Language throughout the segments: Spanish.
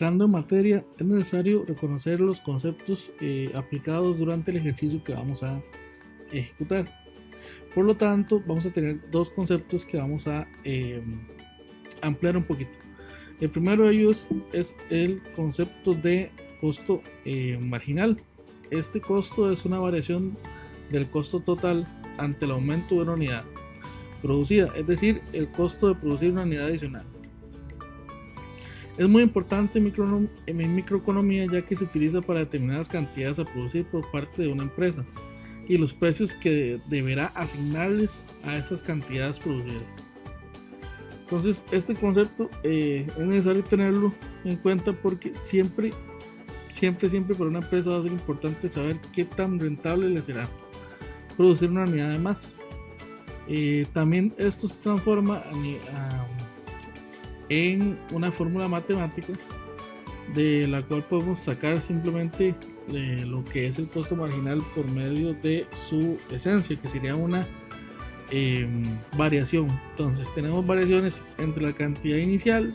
Entrando en materia, es necesario reconocer los conceptos aplicados durante el ejercicio que vamos a ejecutar. Por lo tanto, vamos a tener dos conceptos que vamos a ampliar un poquito. El primero de ellos es el concepto de costo marginal. Este costo es una variación del costo total ante el aumento de una unidad producida, es decir, el costo de producir una unidad adicional. Es muy importante en microeconomía, ya que se utiliza para determinadas cantidades a producir por parte de una empresa y los precios que deberá asignarles a esas cantidades producidas. Entonces, este concepto es necesario tenerlo en cuenta porque siempre para una empresa va a ser importante saber qué tan rentable le será producir una unidad de más. También esto se transforma en una fórmula matemática de la cual podemos sacar simplemente lo que es el costo marginal por medio de su esencia, que sería una variación. Entonces tenemos variaciones entre la cantidad inicial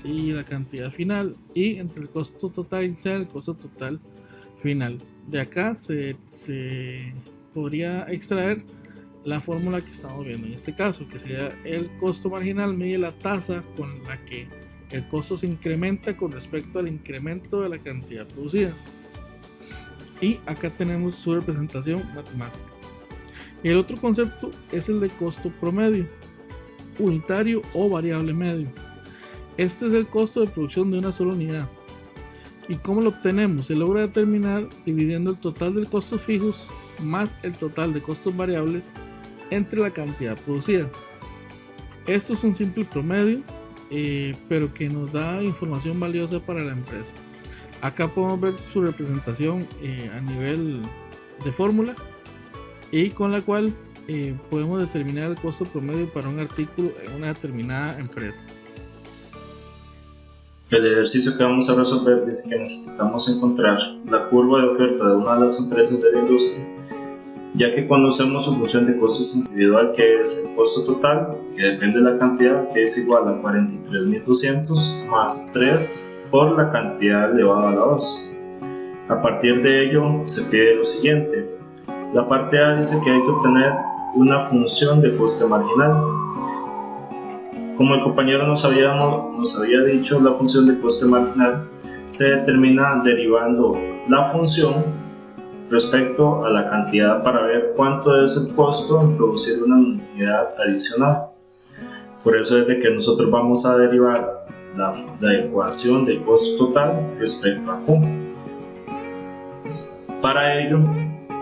y la cantidad final, y entre el costo total inicial y el costo total final. De acá se podría extraer la fórmula que estamos viendo en este caso, que sería el costo marginal mide la tasa con la que el costo se incrementa con respecto al incremento de la cantidad producida, y acá tenemos su representación matemática. El otro concepto es el de costo promedio, unitario o variable medio. Este es el costo de producción de una sola unidad. ¿Y cómo lo obtenemos? Se logra determinar dividiendo el total de costos fijos más el total de costos variables entre la cantidad producida. Esto es un simple promedio, pero que nos da información valiosa para la empresa. Acá podemos ver su representación a nivel de fórmula, y con la cual podemos determinar el costo promedio para un artículo en una determinada empresa. El ejercicio que vamos a resolver dice que necesitamos encontrar la curva de oferta de una de las empresas de la industria, ya que conocemos su función de costos individual, que es el costo total, que depende de la cantidad, que es igual a 43.200 más 3 por la cantidad elevada a la 2. A partir de ello se pide lo siguiente. La parte A dice que hay que obtener una función de coste marginal. Como el compañero nos había dicho, la función de coste marginal se determina derivando la función respecto a la cantidad para ver cuánto es el costo en producir una unidad adicional. Por eso es de que nosotros vamos a derivar la ecuación del costo total respecto a Q. Para ello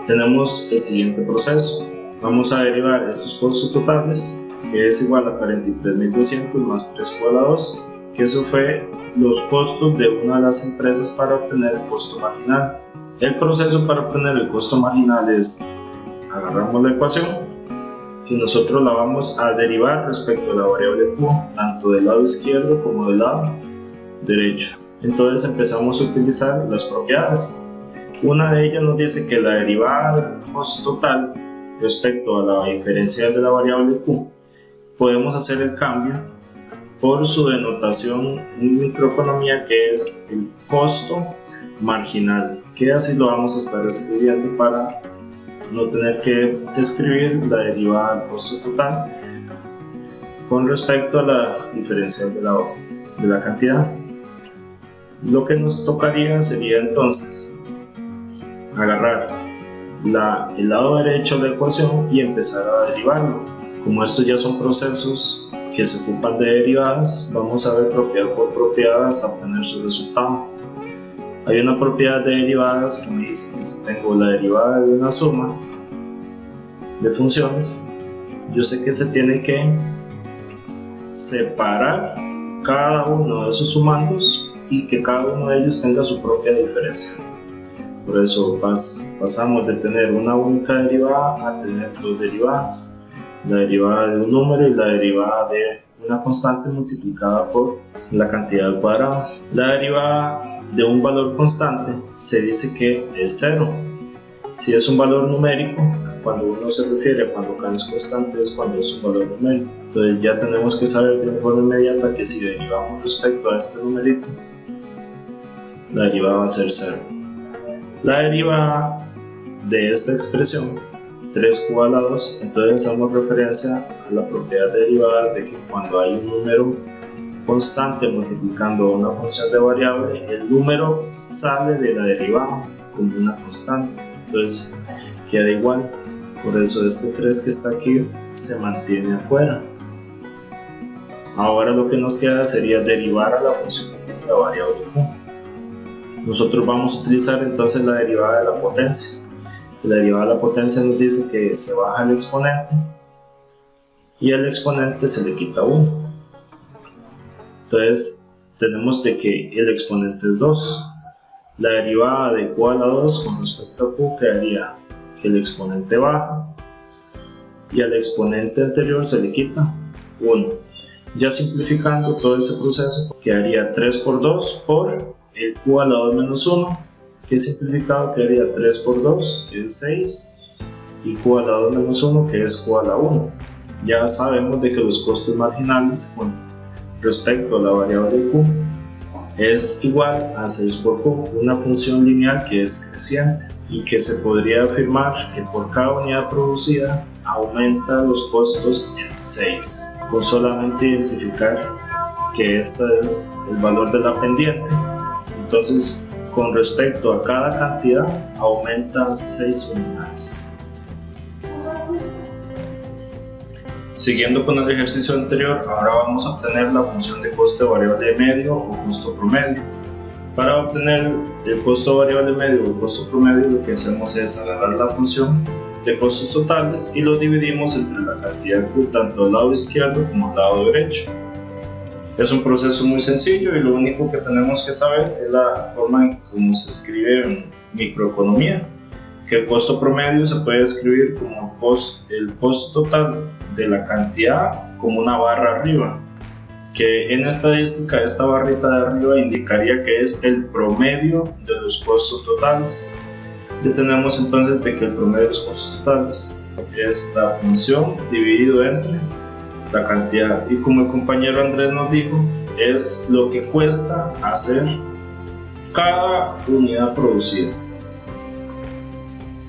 tenemos el siguiente proceso. Vamos a derivar esos costos totales, que es igual a 43.200 más 3 por la 2, que eso fue los costos de una de las empresas para obtener el costo marginal. El proceso para obtener el costo marginal es: agarramos la ecuación y nosotros la vamos a derivar respecto a la variable Q, tanto del lado izquierdo como del lado derecho. Entonces empezamos a utilizar las propiedades. Una de ellas nos dice que la derivada del costo total respecto a la diferencial de la variable Q, podemos hacer el cambio por su denotación en microeconomía, que es el costo marginal, que así lo vamos a estar escribiendo para no tener que escribir la derivada del costo total con respecto a la diferencial de la cantidad. Lo que nos tocaría sería entonces agarrar el lado derecho de la ecuación y empezar a derivarlo. Como estos ya son procesos que se ocupan de derivadas, vamos a ver propiedad por propiedad hasta obtener su resultado. Hay una propiedad de derivadas que me dice que si tengo la derivada de una suma de funciones, yo sé que se tiene que separar cada uno de esos sumandos y que cada uno de ellos tenga su propia diferencia. Por eso pasamos de tener una única derivada a tener dos derivadas: la derivada de un número y la derivada de una constante multiplicada por la cantidad al cuadrado. La derivada de un valor constante se dice que es 0. Si es un valor numérico, cuando uno se refiere a cuando K es constante, es cuando es un valor numérico. Entonces ya tenemos que saber de forma inmediata que si derivamos respecto a este numerito, la derivada va a ser 0. La derivada de esta expresión, 3q a la 2, entonces hacemos referencia a la propiedad derivada de que cuando hay un número constante multiplicando una función de variable, el número sale de la derivada como una constante, entonces queda igual. Por eso este 3 que está aquí se mantiene afuera. Ahora lo que nos queda sería derivar a la función de la variable q. Nosotros vamos a utilizar entonces la derivada de la potencia. La derivada de la potencia nos dice que se baja el exponente y al exponente se le quita 1. Entonces tenemos de que el exponente es 2. La derivada de q a la 2 con respecto a q quedaría que el exponente baja y al exponente anterior se le quita 1. Ya simplificando todo ese proceso quedaría 3 por 2 por el q a la 2 menos 1, que simplificado quedaría 3 por 2, que es 6, y q a la 2 menos 1, que es q a la 1. Ya sabemos de que los costos marginales con respecto a la variable q es igual a 6 por q, una función lineal que es creciente y que se podría afirmar que por cada unidad producida aumenta los costos en 6, con solamente identificar que este es el valor de la pendiente. Entonces, con respecto a cada cantidad, aumenta 6 unidades. Siguiendo con el ejercicio anterior, ahora vamos a obtener la función de coste variable medio o costo promedio. Para obtener el costo variable medio o costo promedio, lo que hacemos es agarrar la función de costos totales y lo dividimos entre la cantidad Q, tanto al lado izquierdo como al lado derecho. Es un proceso muy sencillo y lo único que tenemos que saber es la forma en cómo se escribe en microeconomía, que el costo promedio se puede escribir como el costo total de la cantidad como una barra arriba, que en estadística esta barrita de arriba indicaría que es el promedio de los costos totales. Ya tenemos entonces de que el promedio de los costos totales es la función dividido entre la cantidad, y como el compañero Andrés nos dijo, es lo que cuesta hacer cada unidad producida.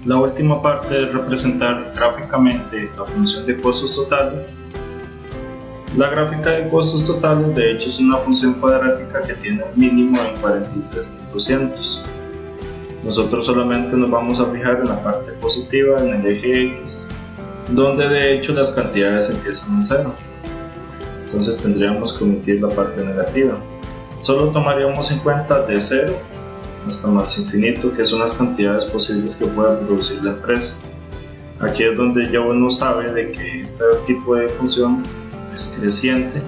La última parte es representar gráficamente la función de costos totales. La gráfica de costos totales de hecho es una función cuadrática que tiene un mínimo de 43.200. Nosotros solamente nos vamos a fijar en la parte positiva, en el eje X, donde de hecho las cantidades empiezan en 0. Entonces tendríamos que omitir la parte negativa. Solo tomaríamos en cuenta de 0 hasta más infinito, que son las cantidades posibles que pueda producir la empresa. Aquí es donde ya uno sabe de que este tipo de función es creciente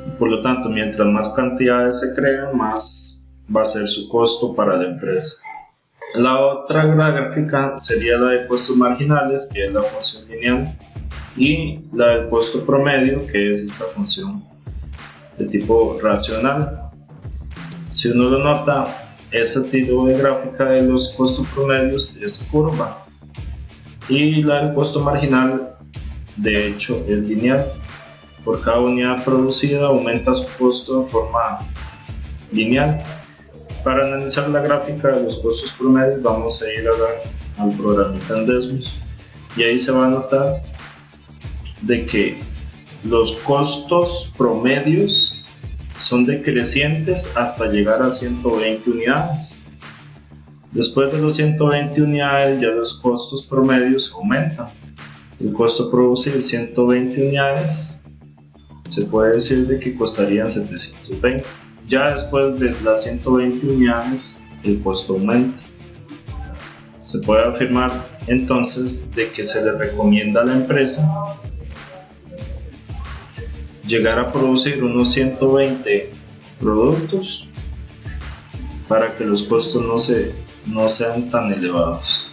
y por lo tanto mientras más cantidades se crean, más va a ser su costo para la empresa. La otra gráfica sería la de costos marginales, que es la función lineal, y la del costo promedio, que es esta función de tipo racional. Si uno lo nota, este tipo de gráfica de los costos promedios es curva y la del costo marginal de hecho es lineal. Por cada unidad producida aumenta su costo de forma lineal. Para analizar la gráfica de los costos promedios vamos a ir al programita en Desmos y ahí se va a notar de que los costos promedios son decrecientes hasta llegar a 120 unidades. Después de los 120 unidades ya los costos promedios aumentan. El costo producir 120 unidades se puede decir de que costarían 720. Ya después de las 120 unidades el costo aumenta. Se puede afirmar entonces de que se le recomienda a la empresa llegar a producir unos 120 productos para que los costos no sean tan elevados.